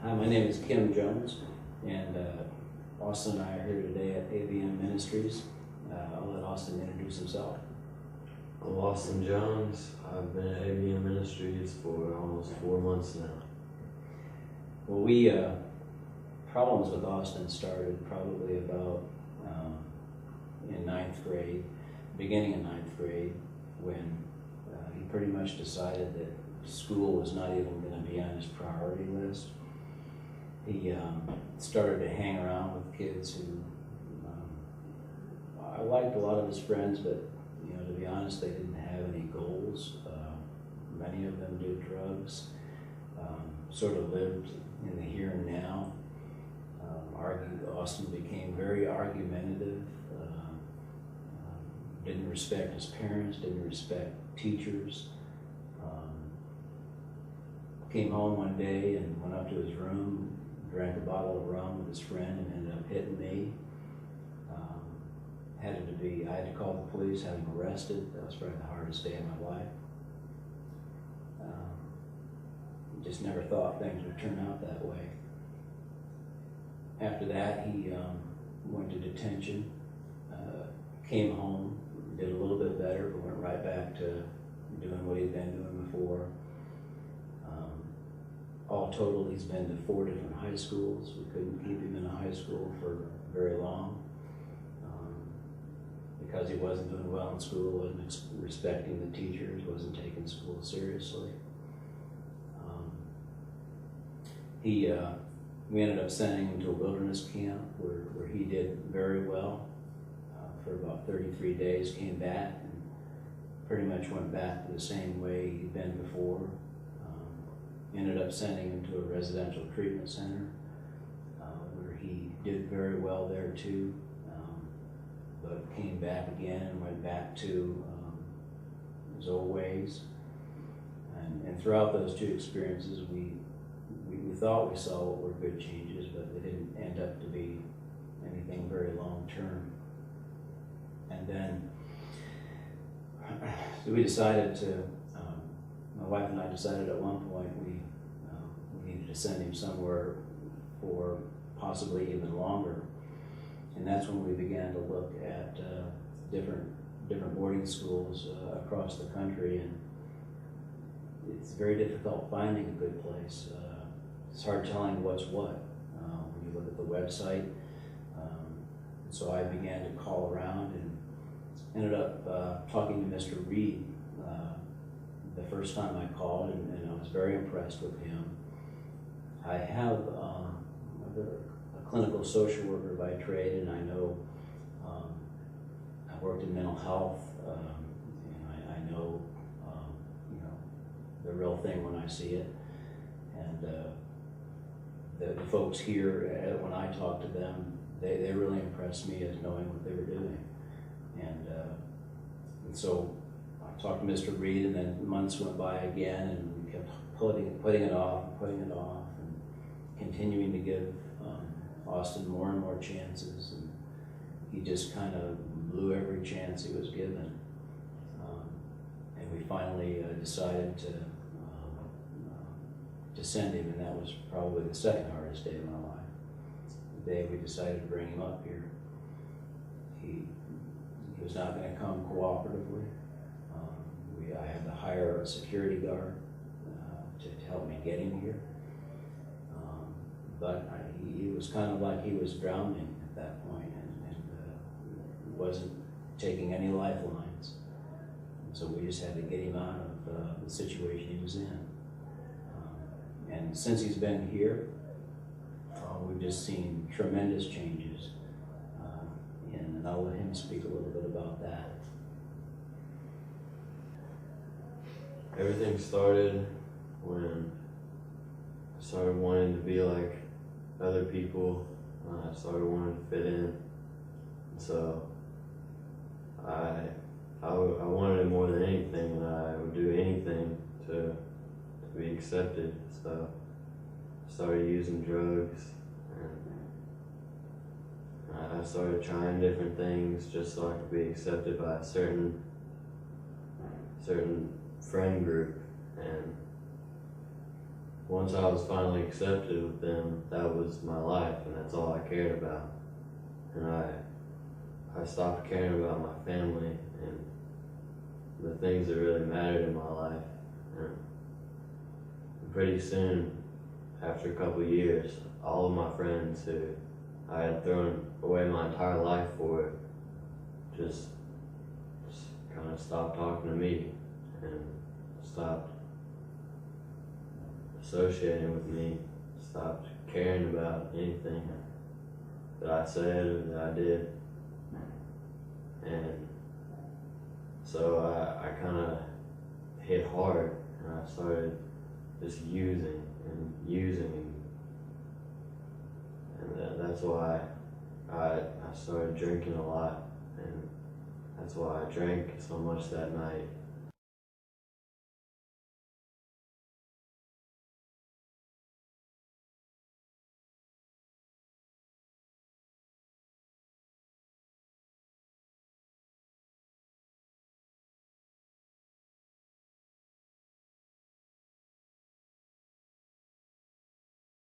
Hi, my name is Kim Jones, and Austin and I are here today at AVM Ministries. I'll let Austin introduce himself. I'm Austin Jones. I've been at AVM Ministries for almost 4 months now. Well, problems with Austin started probably about in ninth grade, beginning of ninth grade, when he pretty much decided that school was not even going to be on his priority list. He started to hang around with kids who I liked a lot of his friends, but to be honest, they didn't have any goals. Many of them did drugs, sort of lived in the here and now. Austin became very argumentative, didn't respect his parents, didn't respect teachers. Came home one day and went up to his room, drank a bottle of rum with his friend, and ended up hitting me. I had to call the police, had him arrested. That was probably the hardest day of my life. Just never thought things would turn out that way. After that, he went to detention, came home, did a little bit better, but went right back to doing what he'd been doing before. All total, he's been to 4 different high schools. We couldn't keep him in a high school for very long because he wasn't doing well in school, wasn't respecting the teachers, wasn't taking school seriously. We ended up sending him to a wilderness camp where he did very well for about 33 days, came back and pretty much went back to the same way he'd been before. Ended up sending him to a residential treatment center where he did very well there too, but came back again and went back to his old ways. And throughout those 2 experiences, we thought we saw what were good changes, but they didn't end up to be anything very long term. And then so we decided to, my wife and I decided at one point we needed to send him somewhere for possibly even longer. And that's when we began to look at different boarding schools across the country, and it's very difficult finding a good place. It's hard telling what's what when you look at the website. So I began to call around and ended up talking to Mr. Reed the first time I called, and I was very impressed with him. I have a clinical social worker by trade, and I know I've worked in mental health, and I know the real thing when I see it. And the folks here, when I talk to them, they really impressed me as knowing what they were doing. And so I talked to Mr. Reed, and then months went by again, and we kept putting it off, and continuing to give Austin more and more chances, and he just kind of blew every chance he was given. And we finally decided to send him, and that was probably the second hardest day of my life. The day we decided to bring him up here. He was not going to come cooperatively. I had to hire a security guard to help me get him here. But he was kind of like he was drowning at that point, and wasn't taking any lifelines. So we just had to get him out of the situation he was in. And since he's been here, we've just seen tremendous changes. And I'll let him speak a little bit about that. Everything started when I started wanting to be like other people. I started wanting to fit in. So I wanted it more than anything, and I would do anything to be accepted. So I started using drugs, and I started trying different things just so I could be accepted by a certain friend group. And once I was finally accepted with them, that was my life, and that's all I cared about. And I stopped caring about my family and the things that really mattered in my life. And pretty soon, after a couple of years, all of my friends who I had thrown away my entire life for just kind of stopped talking to me and stopped associating with me, stopped caring about anything that I said or that I did. And so I kind of hit hard, and I started just using, and that's why I started drinking a lot, and that's why I drank so much that night.